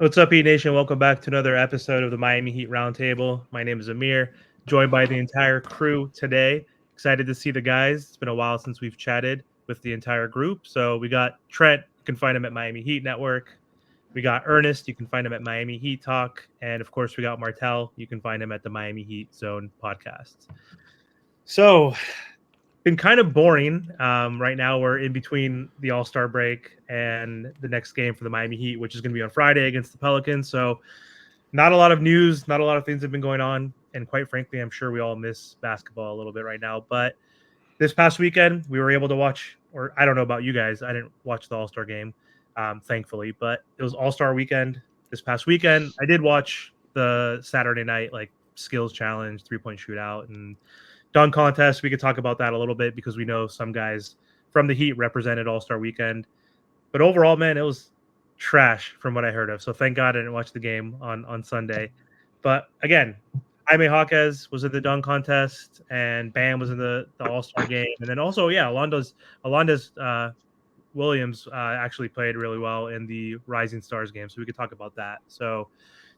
What's up, Heat Nation? Welcome back to another episode of the Miami Heat Roundtable. My name is Amir, joined by the entire crew today. Excited to see the guys. It's been a while since we've chatted with the entire group. So we got Trent. You can find him at Miami Heat Network. We got Ernest. You can find him at Miami Heat Talk. And of course, we got Martel. You can find him at the Miami Heat Zone podcast. So been kind of boring. Right now, we're in between the All Star break and the next game for the Miami Heat, which is going to be on Friday against the Pelicans. So, not a lot of news, not a lot of things have been going on. And quite frankly, I'm sure we all miss basketball a little bit right now. But this past weekend, we were able to watch, or I don't know about you guys, I didn't watch the All Star game, thankfully, but it was All Star weekend this past weekend. I did watch the Saturday night, like, skills challenge, 3-point shootout, and dunk contest. We could talk about that a little bit because we know some guys from the Heat represented All Star Weekend. But overall, man, it was trash from what I heard of. So thank God I didn't watch the game on Sunday. But again, Jaime Jaquez was in the dunk contest, and Bam was in the All Star game, and then also Alonda's Williams actually played really well in the Rising Stars game. So we could talk about that. So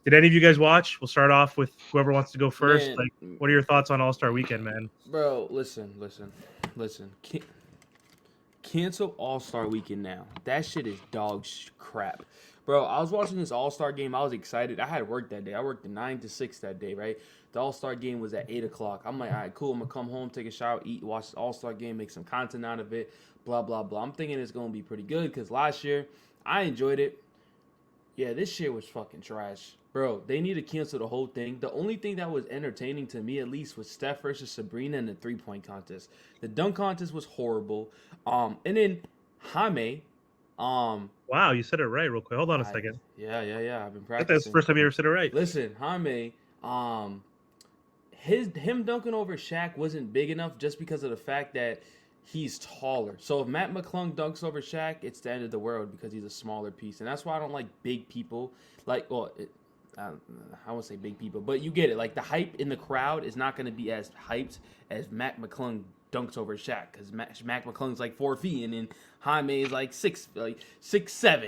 did any of you guys watch? We'll start off with whoever wants to go first. Man, Like, what are your thoughts on All Star Weekend, man? bro, listen. Cancel All Star Weekend now. That shit is crap. Bro, I was watching this All Star game. I was excited. I had work that day. I worked the 9 to 6 that day, right? The All Star game was at 8 o'clock. I'm like, all right, cool. I'm going to come home, take a shower, eat, watch the All Star game, make some content out of it, blah, blah, blah. I'm thinking it's going to be pretty good because last year I enjoyed it. Yeah, this shit was fucking trash. Bro, they need to cancel the whole thing. The only thing that was entertaining to me, at least, was Steph versus Sabrina in the 3-point contest. The dunk contest was horrible. And then Jaime, Wow, you said it right real quick. Hold on a I second. yeah. I've been I think that's the practicing. first time you ever said it right. Listen, Jaime, him dunking over Shaq wasn't big enough just because of the fact that he's taller. So if Matt McClung dunks over Shaq, it's the end of the world because he's a smaller piece, and that's why I don't like big people. Like, well, I won't say big people, but you get it. Like the hype in the crowd is not going to be as hyped as Matt McClung dunks over Shaq because Mac McClung's like 4 feet and then Jaime is like 6'7".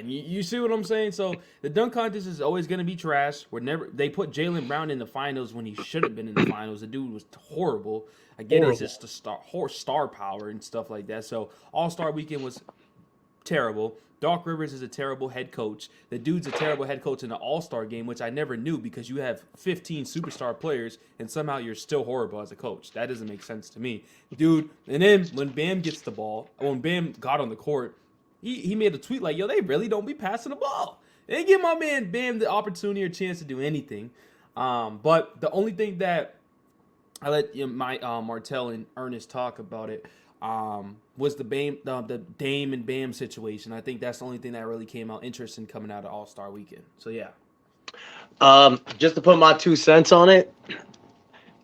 You see what I'm saying? So the dunk contest is always gonna be trash. They put Jaylen Brown in the finals when he should have been in the finals. The dude was horrible. I get it, it's Horrible. just the star power and stuff like that. So All Star Weekend was terrible. Doc Rivers is a terrible head coach. The dude's a terrible head coach in the All-Star game, which I never knew because you have 15 superstar players and somehow you're still horrible as a coach. That doesn't make sense to me. Dude, and then when Bam gets the ball, when Bam got on the court, he made a tweet like, yo, they really don't be passing the ball. They give my man Bam the opportunity or chance to do anything. But the only thing that I let my Martell and Ernest talk about it was the Dame and Bam situation. I think that's the only thing that really came out interesting coming out of All Star Weekend. So yeah. Just to put my 2 cents on it,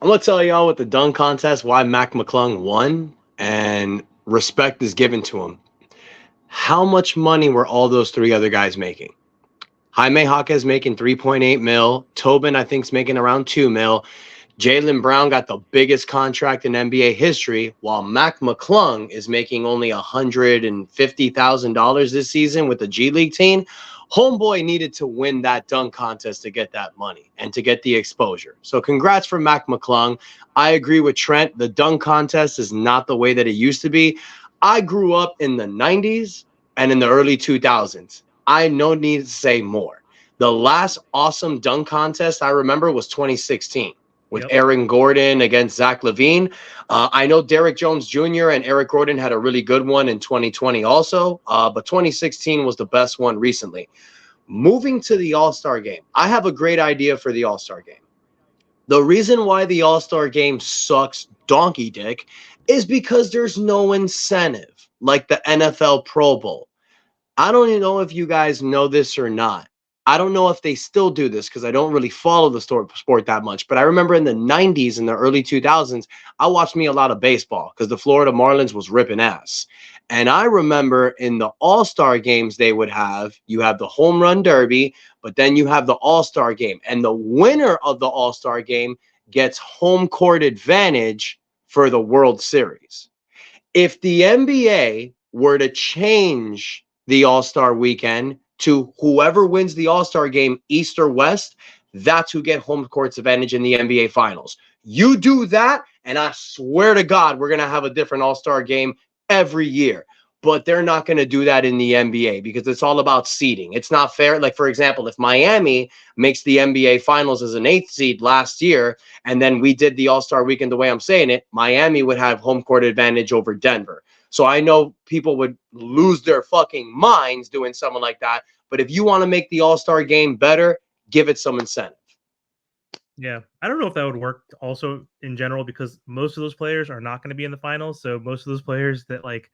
I'm gonna tell y'all with the dunk contest why Mac McClung won, and respect is given to him. How much money were all those three other guys making? Jaime Jaquez making 3.8 mil. Tobin, I think, is making around 2 mil. Jaylen Brown got the biggest contract in NBA history, while Mac McClung is making only $150,000 this season with the G League team. Homeboy needed to win that dunk contest to get that money and to get the exposure. So congrats for Mac McClung. I agree with Trent. The dunk contest is not the way that it used to be. I grew up in the 90s and in the early 2000s. I no need to say more. The last awesome dunk contest I remember was 2016. With Aaron Gordon against Zach LaVine. I know Derrick Jones Jr. and Eric Gordon had a really good one in 2020 also, but 2016 was the best one recently. Moving to the All-Star game, I have a great idea for the All-Star game. The reason why the All-Star game sucks donkey dick is because there's no incentive like the NFL Pro Bowl. I don't even know if you guys know this or not. I don't know if they still do this because I don't really follow the sport that much. But I remember in the 90s and the early 2000s, I watched me a lot of baseball because the Florida Marlins was ripping ass. And I remember in the All-Star games you have the home run derby, but then you have the All-Star game. And the winner of the All-Star game gets home court advantage for the World Series. If the NBA were to change the All-Star weekend to whoever wins the All-Star game, East or West, that's who get home court's advantage in the NBA Finals. You do that, and I swear to God, we're going to have a different All-Star game every year. But they're not going to do that in the NBA because it's all about seeding. It's not fair. Like, for example, if Miami makes the NBA Finals as an 8th seed last year, and then we did the All-Star weekend the way I'm saying it, Miami would have home court advantage over Denver. So I know people would lose their fucking minds doing something like that. But if you want to make the All-Star game better, give it some incentive. Yeah, I don't know if that would work also in general because most of those players are not going to be in the finals. So most of those players that like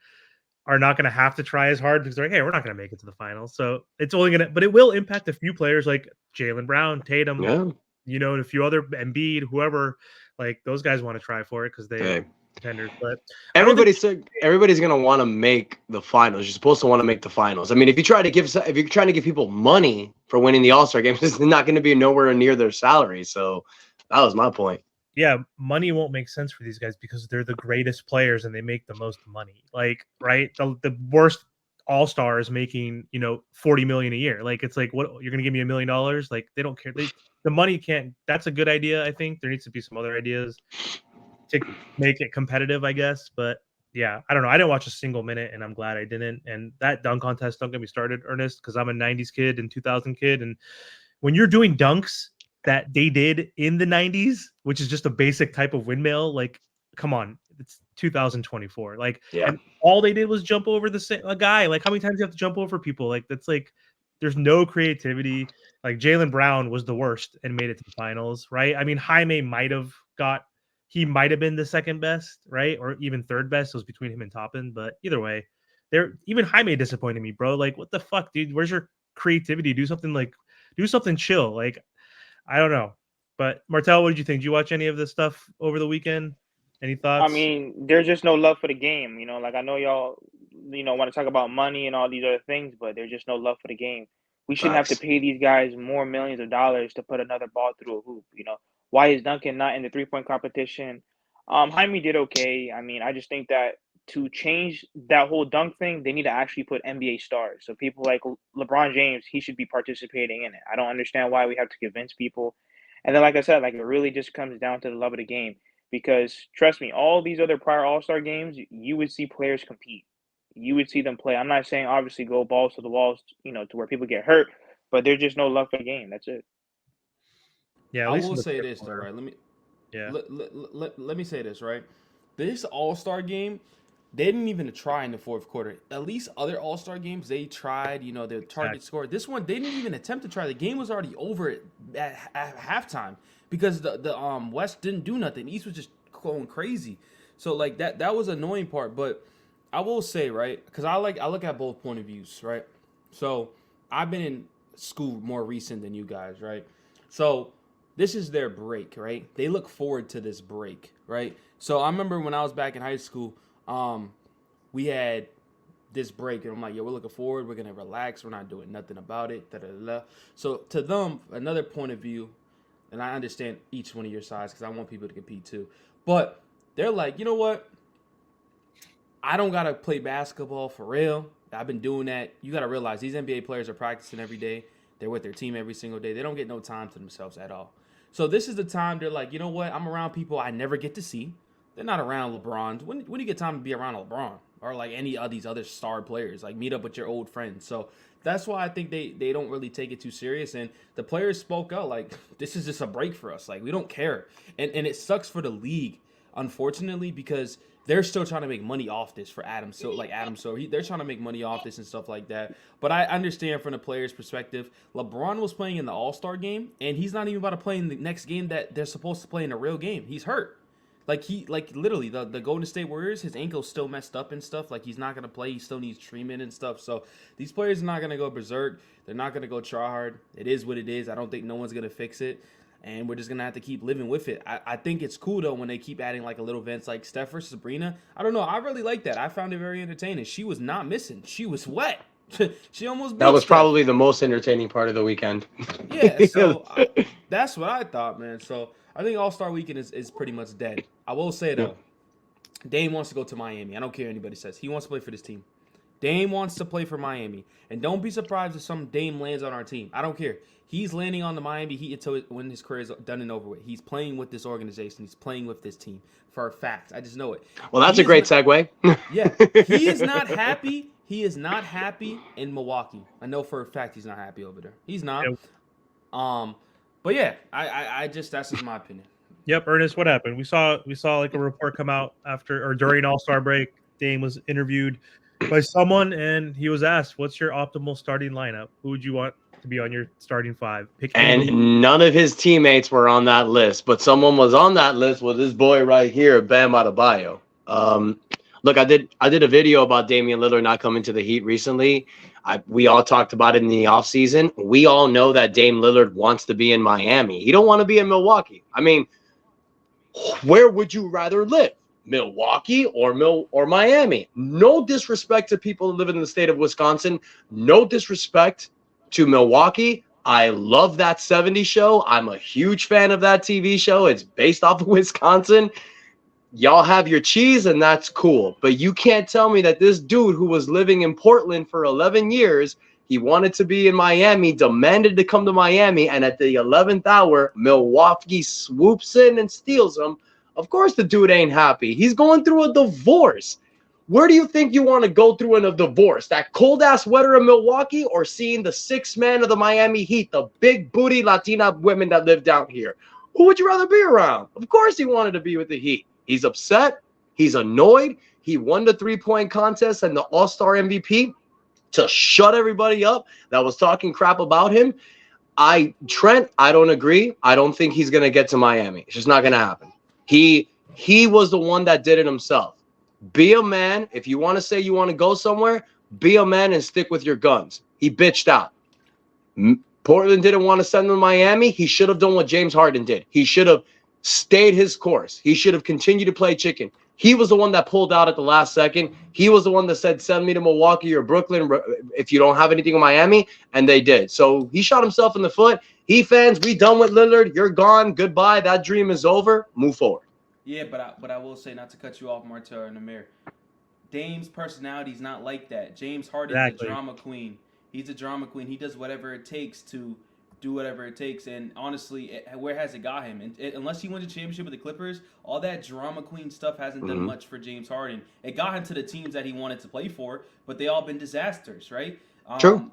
are not going to have to try as hard because they're like, hey, we're not going to make it to the finals. So it's only going to, but it will impact a few players like Jaylen Brown, Tatum, and a few other Embiid, whoever. Like those guys want to try for it because they are contenders. But everybody's going to want to make the finals. You're supposed to want to make the finals. I mean, if you're trying to give people money for winning the All-Star game, it's not going to be nowhere near their salary. So that was my point. Yeah, money won't make sense for these guys because they're the greatest players and they make the most money. Like, right? The worst all-star is making, $40 million a year. Like, it's like, what, you're going to give me $1 million? Like, they don't care. The money can't. That's a good idea. I think there needs to be some other ideas to make it competitive, I guess. But yeah, I don't know. I didn't watch a single minute and I'm glad I didn't. And that dunk contest, don't get me started, Ernest, because I'm a 90s kid and 2000 kid. And when you're doing dunks that they did in the 90s, which is just a basic type of windmill, like, come on, it's 2024. Like, and all they did was jump over a guy. Like, how many times do you have to jump over people? Like, that's like, there's no creativity. Like, Jaylen Brown was the worst and made it to the finals, right? I mean, Jaime might have been the second best, right? Or even third best. It was between him and Toppin. But either way, even Jaime disappointed me, bro. Like, what the fuck, dude? Where's your creativity? Do something chill. Like, I don't know. But Martel, what did you think? Did you watch any of this stuff over the weekend? Any thoughts? I mean, there's just no love for the game. Like I know y'all, want to talk about money and all these other things, but there's just no love for the game. We shouldn't have to pay these guys more millions of dollars to put another ball through a hoop. Why is Duncan not in the 3-point competition? Jaime did okay. I mean, I just think that to change that whole dunk thing, they need to actually put NBA stars. So people like LeBron James, he should be participating in it. I don't understand why we have to convince people. And then, like I said, like it really just comes down to the love of the game. Because trust me, all these other prior All-Star games, you would see players compete. You would see them play. I'm not saying obviously go balls to the walls, to where people get hurt, but there's just no love for the game. That's it. Yeah, I will say this though, right? Yeah. Let me say this, right? This All-Star game, they didn't even try in the fourth quarter. At least other All-Star games, they tried, their target score. This one, they didn't even attempt to try. The game was already over at halftime because the West didn't do nothing. East was just going crazy. So like that was an annoying part. But I will say, right, because I look at both point of views, right? So I've been in school more recent than you guys, right? So this is their break, right? They look forward to this break, right? So I remember when I was back in high school, we had this break, and I'm like, yo, we're looking forward. We're gonna relax. We're not doing nothing about it. Da-da-da-da. So to them, another point of view, and I understand each one of your sides because I want people to compete too. But they're like, you know what? I don't gotta play basketball for real. I've been doing that. You gotta realize these NBA players are practicing every day. They're with their team every single day. They don't get no time to themselves at all. So this is the time they're like, you know what? I'm around people I never get to see. They're not around LeBron. When do you get time to be around LeBron or like any of these other star players? Like meet up with your old friends. So that's why I think they don't really take it too serious. And the players spoke out like, this is just a break for us. Like we don't care. And it sucks for the league, unfortunately, because they're still trying to make money off this for Adam. So they're trying to make money off this and stuff like that. But I understand from the players' perspective, LeBron was playing in the All-Star game, and he's not even about to play in the next game that they're supposed to play in a real game. He's hurt. Like literally the Golden State Warriors, his ankle's still messed up and stuff. Like he's not gonna play. He still needs treatment and stuff. So these players are not gonna go berserk. They're not gonna go try hard. It is what it is. I don't think no one's gonna fix it. And we're just going to have to keep living with it. I think it's cool, though, when they keep adding, like, a little events like Steph versus Sabrina. I don't know. I really like that. I found it very entertaining. She was not missing. She was wet. She almost That was Steph. probably the most entertaining part of the weekend. Yeah, so that's what I thought, man. So I think All-Star Weekend is pretty much dead. I will say, though, Dame wants to go to Miami. I don't care what anybody says. He wants to play for this team. Dame wants to play for Miami. And don't be surprised if some Dame lands on our team. I don't care. He's landing on the Miami Heat until when his career is done and over with. He's playing with this organization. He's playing with this team for a fact. I just know it. Well, that's a great segue. Yeah. He is not happy. He is not happy in Milwaukee. I know for a fact he's not happy over there. He's not. But yeah, I just that's just my opinion. Yep, Ernest, what happened? We saw like a report come out after or during All-Star break. Dame was interviewed by someone, and he was asked, "What's your optimal starting lineup? Who would you want to be on your starting five?" And none of his teammates were on that list, but someone was on that list with this boy right here, Bam Adebayo. Look, I did a video about Damian Lillard not coming to the Heat recently. We all talked about it in the offseason. We all know that Dame Lillard wants to be in Miami. He don't want to be in Milwaukee. I mean, where would you rather live? Milwaukee or Miami? No disrespect to people who live in the state of Wisconsin. No disrespect to Milwaukee. I love that 70s show. I'm a huge fan of that TV show. It's based off of Wisconsin. Y'all have your cheese, and that's cool. But you can't tell me that this dude who was living in Portland for 11 years, he wanted to be in Miami, demanded to come to Miami, and at the 11th hour, Milwaukee swoops in and steals him. Of course the dude ain't happy. He's going through a divorce. Where do you think you want to go through in a divorce? That cold-ass weather in Milwaukee or seeing the sixth man of the Miami Heat, the big booty Latina women that live down here? Who would you rather be around? Of course he wanted to be with the Heat. He's upset. He's annoyed. He won the three-point contest and the All-Star MVP to shut everybody up that was talking crap about him. Trent, I don't agree. I don't think he's going to get to Miami. It's just not going to happen. He was the one that did it himself. Be a man. If you want to say you want to go somewhere, be a man and stick with your guns. He bitched out. Portland didn't want to send him to Miami. He should have done what James Harden did. He should have stayed his course. He should have continued to play chicken. He was the one that pulled out at the last second. He was the one that said, send me to Milwaukee or Brooklyn if you don't have anything in Miami, and they did. So he shot himself in the foot. Heat fans, we done with Lillard. You're gone. Goodbye. That dream is over. Move forward. Yeah, but I will say, not to cut you off, Martel and Amir, Dame's personality is not like that. James Harden's a drama queen. He's a drama queen. He does whatever it takes to do whatever it takes. And honestly, where has it got him? And unless he wins a championship with the Clippers, all that drama queen stuff hasn't done much for James Harden. It got him to the teams that he wanted to play for, but they all been disasters, right? True.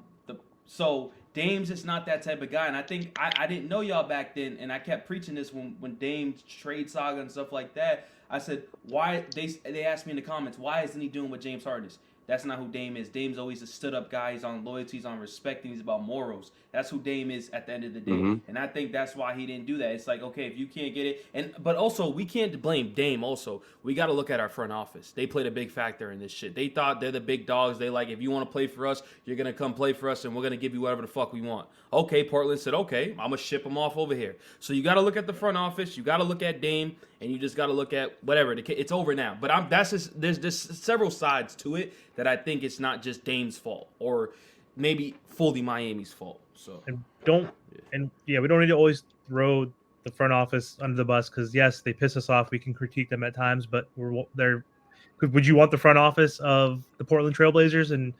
So Dame's just not that type of guy. And I think I didn't know y'all back then, and I kept preaching this when Dame's trade saga and stuff like that. I said, why? They asked me in the comments, why isn't he doing what James Harden is? That's not who Dame is. Dame's always a stood-up guy. He's on loyalty. He's on respect. And he's about morals. That's who Dame is at the end of the day. And I think that's why he didn't do that. It's like, okay, if you can't get it. But also, we can't blame Dame also. We got to look at our front office. They played a big factor in this shit. They thought they're the big dogs. They like, if you want to play for us, you're going to come play for us, and we're going to give you whatever the fuck we want. Okay, Portland said, okay, I'm going to ship them off over here. So you got to look at the front office. You got to look at Dame, and you just got to look at whatever. It's over now. But there's just several sides to it that I think it's not just Dame's fault or maybe fully Miami's fault. So we don't need to always throw the front office under the bus because yes, they piss us off. We can critique them at times, but would you want the front office of the Portland Trailblazers and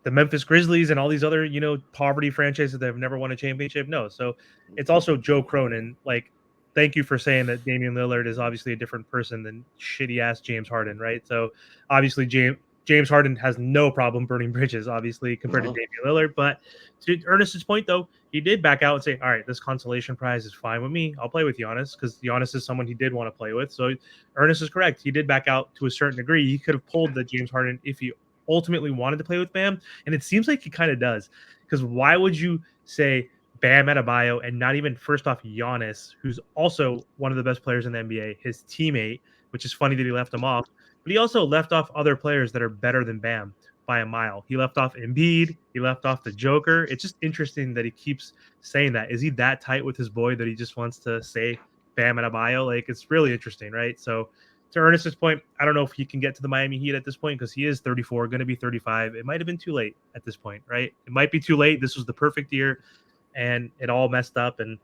the Memphis Grizzlies and all these other poverty franchises that have never won a championship? No. So it's also Joe Cronin. Like, thank you for saying that Damian Lillard is obviously a different person than shitty ass James Harden, right? So obviously James Harden has no problem burning bridges, obviously, compared to Damian Lillard. But to Ernest's point, though, he did back out and say, all right, this consolation prize is fine with me. I'll play with Giannis because Giannis is someone he did want to play with. So Ernest is correct. He did back out to a certain degree. He could have pulled the James Harden if he ultimately wanted to play with Bam. And it seems like he kind of does. Because why would you say Bam Adebayo and not even, first off, Giannis, who's also one of the best players in the NBA, his teammate, which is funny that he left him off. But he also left off other players that are better than Bam by a mile. He left off Embiid. He left off the Joker. It's just interesting that he keeps saying that. Is he that tight with his boy that he just wants to say Bam Adebayo? Like, it's really interesting, right? So to Ernest's point, I don't know if he can get to the Miami Heat at this point because he is 34, going to be 35. It might have been too late at this point, right? It might be too late. This was the perfect year, and it all messed up. And,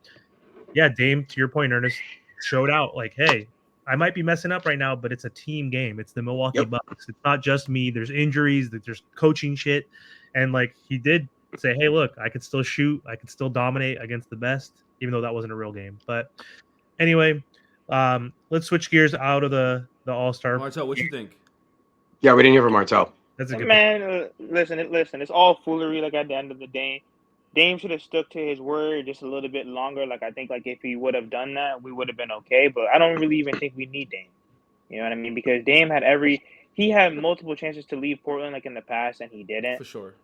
yeah, Dame, to your point, Ernest, showed out like, hey, I might be messing up right now, but it's a team game. It's the Milwaukee Yep. Bucks. It's not just me. There's injuries. There's coaching shit, and like he did say, hey, look, I could still shoot. I could still dominate against the best, even though that wasn't a real game. But anyway, let's switch gears out of the All-Star. Martel, what you think? Yeah, we didn't hear from Martel. That's a good Man, listen, it's all foolery. Like at the end of the day, Dame should have stuck to his word just a little bit longer. Like I think, like if he would have done that, we would have been okay. But I don't really even think we need Dame. You know what I mean? Because Dame he had multiple chances to leave Portland like in the past, and he didn't. For sure.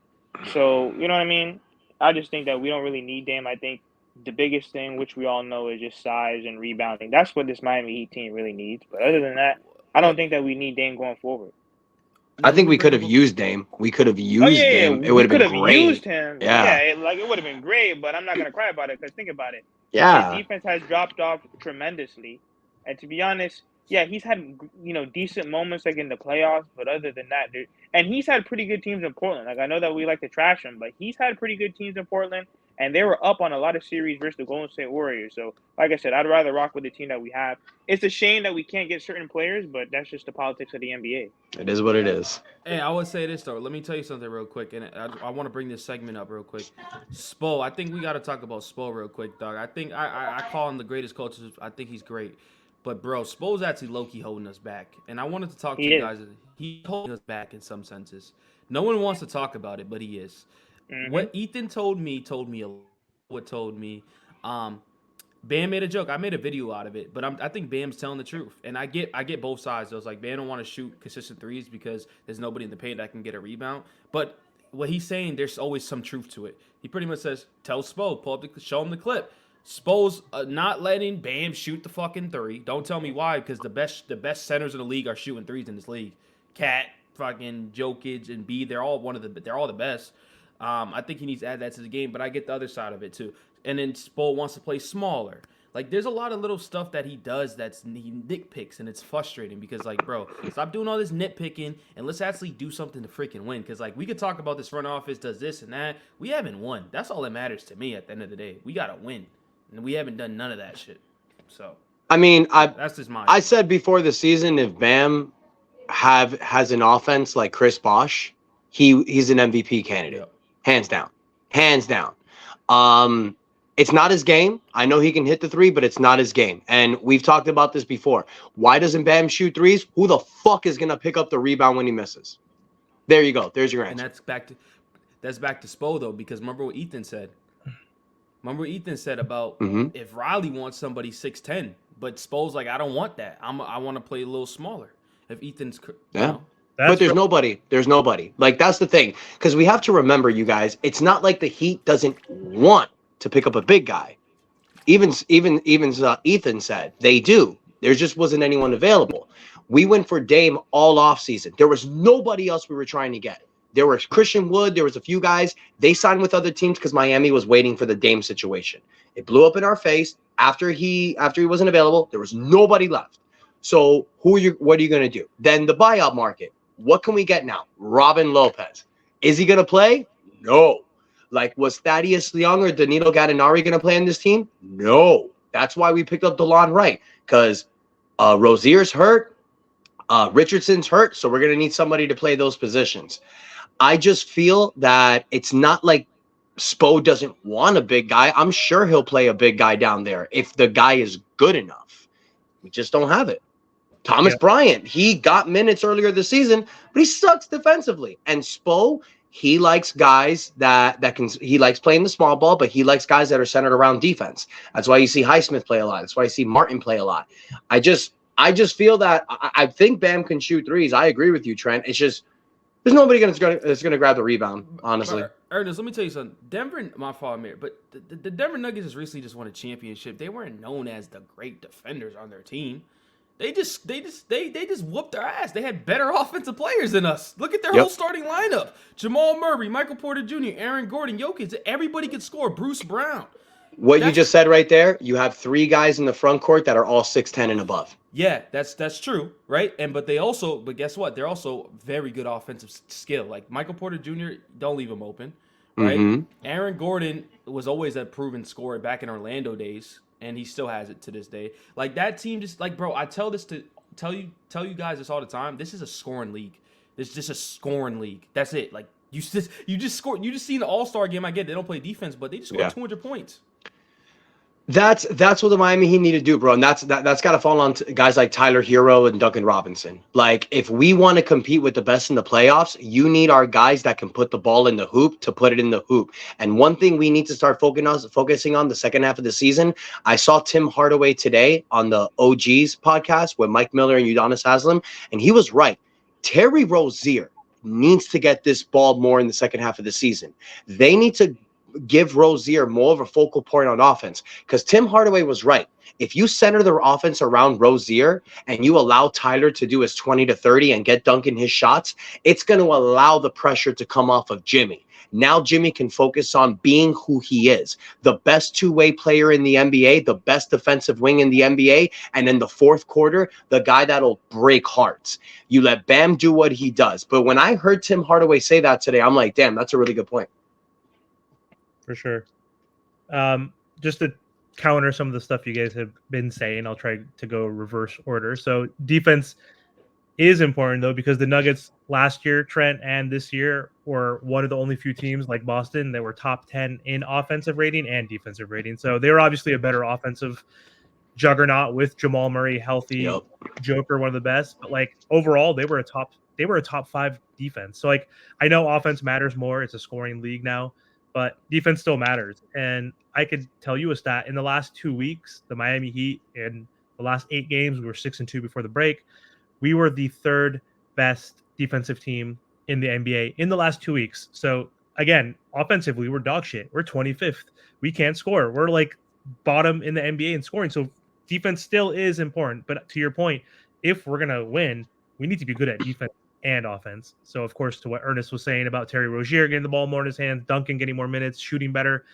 So you know what I mean? I just think that we don't really need Dame. I think the biggest thing, which we all know, is just size and rebounding. That's what this Miami Heat team really needs. But other than that, I don't think that we need Dame going forward. I think we could have used Dame. We could have used Dame. It would have been great. Used him. Yeah. It would have been great, but I'm not gonna cry about it because think about it. Yeah. His defense has dropped off tremendously, and to be honest, yeah, he's had decent moments like in the playoffs, but other than that, and he's had pretty good teams in Portland. Like I know that we like to trash him, but he's had pretty good teams in Portland, and they were up on a lot of series versus the Golden State Warriors. So, like I said, I'd rather rock with the team that we have. It's a shame that we can't get certain players, but that's just the politics of the NBA. It is what it is. Hey, I would say this though. Let me tell you something real quick, and I want to bring this segment up real quick. Spo, I think we got to talk about Spo real quick, dog. I think I call him the greatest coach. I think he's great, but bro, Spo's actually low-key holding us back, and I wanted to talk to you guys. He's holding us back in some senses. No one wants to talk about it, but he is. Mm-hmm. What Ethan told me what told me. Bam made a joke. I made a video out of it, but I think Bam's telling the truth, and I get both sides. I was like, Bam don't want to shoot consistent threes because there's nobody in the paint that can get a rebound. But what he's saying, there's always some truth to it. He pretty much says, tell Spo, show him the clip. Spo's not letting Bam shoot the fucking three. Don't tell me why, because the best centers in the league are shooting threes in this league. Cat, fucking Jokic, and B, they're all the best. I think he needs to add that to the game, but I get the other side of it too. And then Spo wants to play smaller. Like, there's a lot of little stuff that he does he nitpicks, and it's frustrating because, like, bro, stop doing all this nitpicking and let's actually do something to freaking win. Because, like, we could talk about this front office does this and that. We haven't won. That's all that matters to me at the end of the day. We got to win. And we haven't done none of that shit. So, I mean, that's just my I said before the season, if Bam has an offense like Chris Bosh, he's an MVP candidate. Yep. Hands down. It's not his game. I know he can hit the three, but it's not his game. And we've talked about this before. Why doesn't Bam shoot threes? Who the fuck is going to pick up the rebound when he misses? There you go. There's your answer. And that's back to Spo, though, because remember what Ethan said. Remember what Ethan said about if Riley wants somebody 6'10", but Spo's like, I don't want that. I want to play a little smaller. If Ethan's but there's nobody. There's nobody. Like, that's the thing. Because we have to remember, you guys, it's not like the Heat doesn't want to pick up a big guy. Even Ethan said they do. There just wasn't anyone available. We went for Dame all off season. There was nobody else we were trying to get. There was Christian Wood. There was a few guys. They signed with other teams because Miami was waiting for the Dame situation. It blew up in our face after he wasn't available. There was nobody left. So what are you going to do? Then the buyout market. What can we get now? Robin Lopez. Is he going to play? No. Like, was Thaddeus Young or Danilo Gallinari going to play in this team? No. That's why we picked up DeLon Wright, because Rozier's hurt, Richardson's hurt, so we're going to need somebody to play those positions. I just feel that it's not like Spo doesn't want a big guy. I'm sure he'll play a big guy down there if the guy is good enough. We just don't have it. Thomas Bryant, he got minutes earlier this season, but he sucks defensively. And Spo, he likes guys he likes playing the small ball, but he likes guys that are centered around defense. That's why you see Highsmith play a lot. That's why you see Martin play a lot. I just feel that I think Bam can shoot threes. I agree with you, Trent. It's just there's nobody that's going to grab the rebound, honestly. Ernest, let me tell you something. Denver, my fault, Amir, but the Denver Nuggets just recently just won a championship. They weren't known as the great defenders on their team. They just whooped their ass. They had better offensive players than us. Look at their whole starting lineup: Jamal Murray, Michael Porter Jr., Aaron Gordon, Jokic. Everybody could score. Bruce Brown. You just said right there, you have three guys in the front court that are all 6'10" and above. Yeah, that's true, right? But guess what? They're also very good offensive skill. Like Michael Porter Jr., don't leave him open, right? Mm-hmm. Aaron Gordon was always a proven scorer back in Orlando days. and he still has it to this day. Like that team, just like bro, I tell you guys this all the time. This is a scoring league. This is just a scoring league. That's it. Like you just scored. You just seen the All-Star game. I get it. They don't play defense, but they just scored 200 points. That's what the Miami Heat need to do, bro. And that's got to fall on guys like Tyler Hero and Duncan Robinson. Like, if we want to compete with the best in the playoffs, you need our guys that can put the ball in the hoop to put it in the hoop. And one thing we need to start focusing on the second half of the season, I saw Tim Hardaway today on the OGs podcast with Mike Miller and Udonis Haslem, and he was right. Terry Rozier needs to get this ball more in the second half of the season. They need to give Rozier more of a focal point on offense, because Tim Hardaway was right. If you center the offense around Rozier and you allow Tyler to do his 20 to 30 and get Duncan his shots, it's going to allow the pressure to come off of Jimmy. Now Jimmy can focus on being who he is, the best two-way player in the NBA, the best defensive wing in the NBA, and in the fourth quarter, the guy that'll break hearts. You let Bam do what he does. But when I heard Tim Hardaway say that today, I'm like, damn, that's a really good point. For sure. Just to counter some of the stuff you guys have been saying, I'll try to go reverse order. So defense is important, though, because the Nuggets last year, Trent, and this year were one of the only few teams like Boston that were top 10 in offensive rating and defensive rating. So they were obviously a better offensive juggernaut with Jamal Murray healthy, Yep. Joker one of the best. But like overall, they were a top 5 defense. So like I know offense matters more. It's a scoring league now, but defense still matters. And I could tell you a stat. In the last 2 weeks, the Miami Heat, in the last 8 games, we were 6-2 before the break. We were the 3rd best defensive team in the NBA in the last 2 weeks. So again, offensively, we're dog shit. We're 25th. We can't score. We're like bottom in the NBA in scoring. So defense still is important. But to your point, if we're going to win, we need to be good at defense and offense. So, of course, to what Ernest was saying about Terry Rozier getting the ball more in his hands, Duncan getting more minutes, shooting better,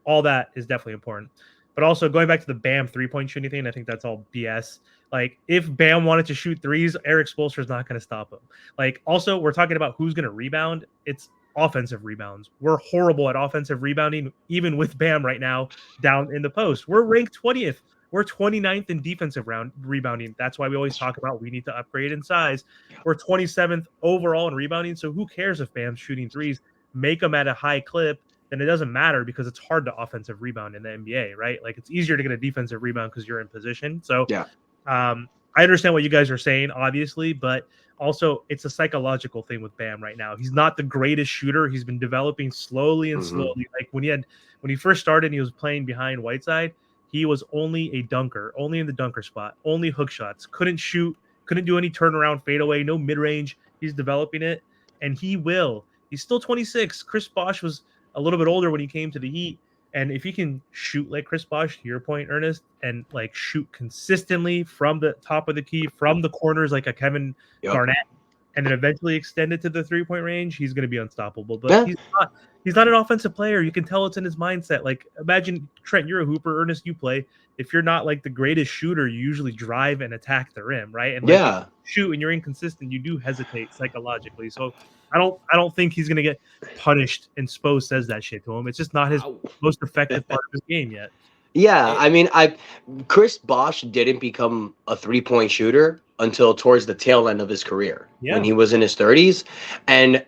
all that is definitely important. But also going back to the Bam three-point shooting thing, I think that's all BS. Like, if Bam wanted to shoot threes, Eric Spoelstra is not going to stop him. Like, also, we're talking about who's going to rebound. It's offensive rebounds. We're horrible at offensive rebounding, even with Bam right now down in the post. We're ranked 20th. We're 29th in defensive rebounding. That's why we always talk about we need to upgrade in size. We're 27th overall in rebounding. So who cares if Bam's shooting threes? Make them at a high clip, then it doesn't matter because it's hard to offensive rebound in the NBA, right? Like it's easier to get a defensive rebound because you're in position. So yeah. I understand what you guys are saying, obviously, but also it's a psychological thing with Bam right now. He's not the greatest shooter. He's been developing slowly and slowly. Like when he first started and he was playing behind Whiteside, he was only a dunker, only in the dunker spot, only hook shots, couldn't shoot, couldn't do any turnaround fadeaway, no mid-range. He's developing it, and he will. He's still 26. Chris Bosh was a little bit older when he came to the Heat, and if he can shoot like Chris Bosh, to your point, Ernest, and like shoot consistently from the top of the key, from the corners like a Kevin Garnett, and then eventually extend it to the three-point range, he's going to be unstoppable. But he's not an offensive player. You can tell it's in his mindset. Like, imagine, Trent, you're a hooper. Ernest, you play. If you're not like the greatest shooter, you usually drive and attack the rim, right? And like, shoot, and you're inconsistent, you do hesitate psychologically. So I don't think he's going to get punished, and Spo says that shit to him. It's just not his most effective part of his game yet. Yeah, I mean, Chris Bosh didn't become a three-point shooter until towards the tail end of his career when he was in his 30s. And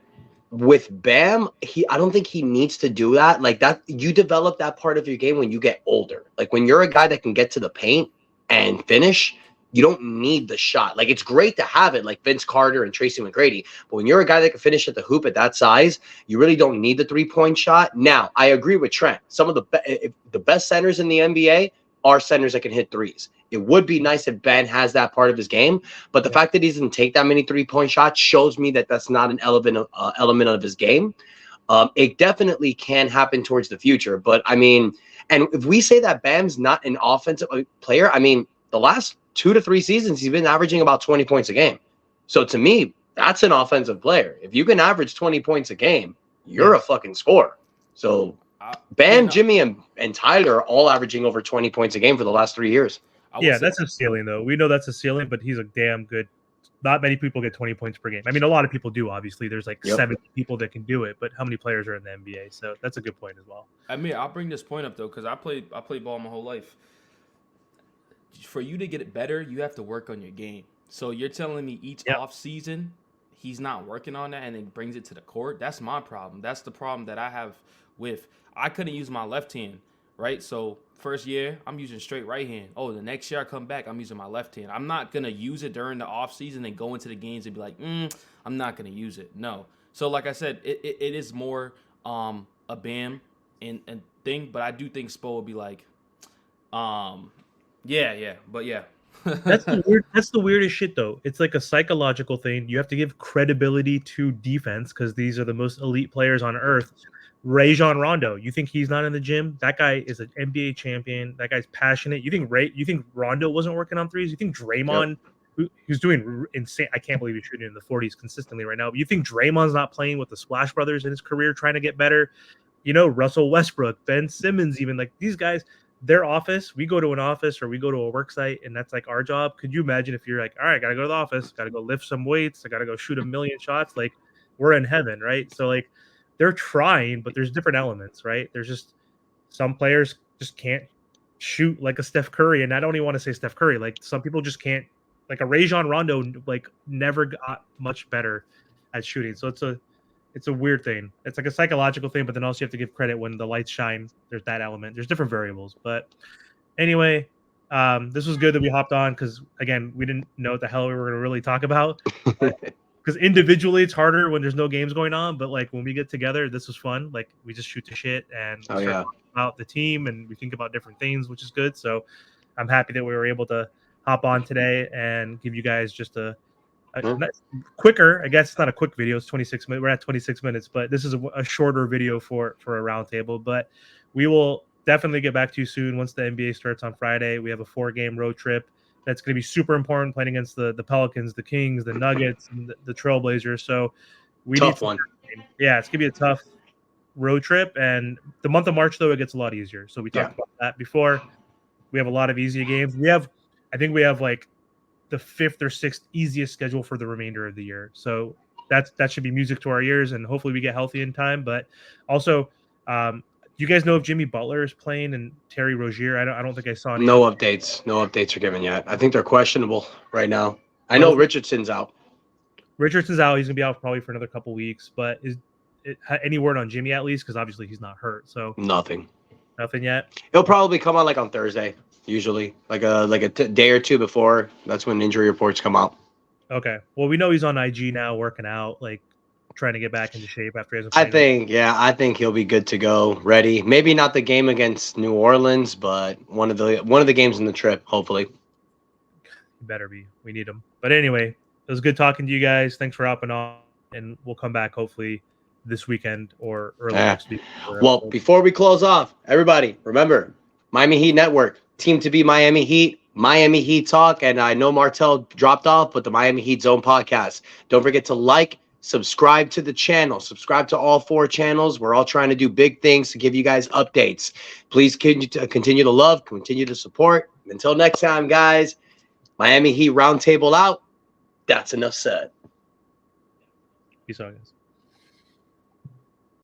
with Bam, I don't think he needs to do that. Like that, you develop that part of your game when you get older. Like when you're a guy that can get to the paint and finish, you don't need the shot. Like it's great to have it, like Vince Carter and Tracy McGrady. But when you're a guy that can finish at the hoop at that size, you really don't need the three-point shot. Now, I agree with Trent. Some of the best centers in the NBA are centers that can hit threes. It would be nice if Ben has that part of his game, but the fact that he doesn't take that many three-point shots shows me that that's not an element of his game. It definitely can happen towards the future, but I mean, and if we say that Bam's not an offensive player, I mean, the last 2 to 3 seasons, he's been averaging about 20 points a game. So to me, that's an offensive player. If you can average 20 points a game, you're a fucking scorer. So Bam, Jimmy, and Tyler are all averaging over 20 points a game for the last 3 years. That's a ceiling, though. We know that's a ceiling, but he's a damn good. Not many people get 20 points per game. I mean, a lot of people do, obviously. There's like 70 people that can do it, but how many players are in the NBA? So that's a good point as well. I mean, I'll bring this point up, though, because I played ball my whole life. for you to get it better, you have to work on your game. So you're telling me each off season he's not working on that and then brings it to the court? That's my problem. That's the problem that I have with I couldn't use my left hand, right? So first year, I'm using straight right hand. Oh, the next year I come back, I'm using my left hand. I'm not going to use it during the off season and go into the games and be like, I'm not going to use it. No. So like I said, it is more a Bam and thing, but I do think Spo will be like, but yeah. That's the weirdest shit though. It's like a psychological thing. You have to give credibility to defense because these are the most elite players on earth. Rajon Rondo, you think he's not in the gym? That guy is an NBA champion. That guy's passionate. You think Rondo wasn't working on threes? You think Draymond, who's doing insane? I can't believe he's shooting in the 40s consistently right now. But you think Draymond's not playing with the Splash Brothers in his career, trying to get better? You know, Russell Westbrook, Ben Simmons, even like these guys. Their office, we go to an office or we go to a work site and that's like our job. Could you imagine if you're like, all right, I gotta go to the office, gotta go lift some weights, I gotta go shoot a million shots, like we're in heaven, right? So like they're trying, but there's different elements, right? There's just some players just can't shoot like a Steph Curry, and I don't even want to say Steph Curry, like some people just can't, like a Rajon Rondo like never got much better at shooting. So it's a weird thing. It's like a psychological thing, but then also you have to give credit when the lights shine. There's that element. There's different variables. But anyway, this was good that we hopped on because, again, we didn't know what the hell we were going to really talk about. Because individually, it's harder when there's no games going on. But, like, when we get together, this was fun. Like, we just shoot the shit and we start talking about the team and we think about different things, which is good. So I'm happy that we were able to hop on today and give you guys just a quicker, I guess it's not a quick video. It's 26 minutes. We're at 26 minutes, but this is a shorter video for a roundtable. But we will definitely get back to you soon once the NBA starts on Friday. We have a 4-game road trip that's going to be super important, playing against the Pelicans, the Kings, the Nuggets, and the Trailblazers. So tough one. Yeah, it's going to be a tough road trip. And the month of March, though, it gets a lot easier. So we talked about that before. We have a lot of easy games. I think we have like the 5th or 6th easiest schedule for the remainder of the year. So that should be music to our ears, and hopefully we get healthy in time. But also, do you guys know if Jimmy Butler is playing and Terry Rozier? I don't think I saw any. No updates. No updates are given yet. I think they're questionable right now. I know Richardson's out. Richardson's out. He's going to be out probably for another couple weeks. But is it any word on Jimmy at least? Because obviously he's not hurt. So Nothing yet? He'll probably come on like on Thursday. Usually, like a day or two before. That's when injury reports come out. Okay. Well, we know he's on IG now, working out, like trying to get back into shape after he hasn't. I think he'll be good to go, ready. Maybe not the game against New Orleans, but one of the games in the trip, hopefully. He better be. We need him. But anyway, it was good talking to you guys. Thanks for hopping on, and we'll come back hopefully this weekend or early next week. Well, before we close off, everybody remember Miami Heat Network. Team to be Miami Heat Talk, and I know Martel dropped off, but the Miami Heat Zone podcast. Don't forget to like, subscribe to the channel, subscribe to all 4 channels. We're all trying to do big things to give you guys updates. Please continue to love, continue to support. Until next time, guys, Miami Heat Roundtable out. That's enough said. Peace out, guys.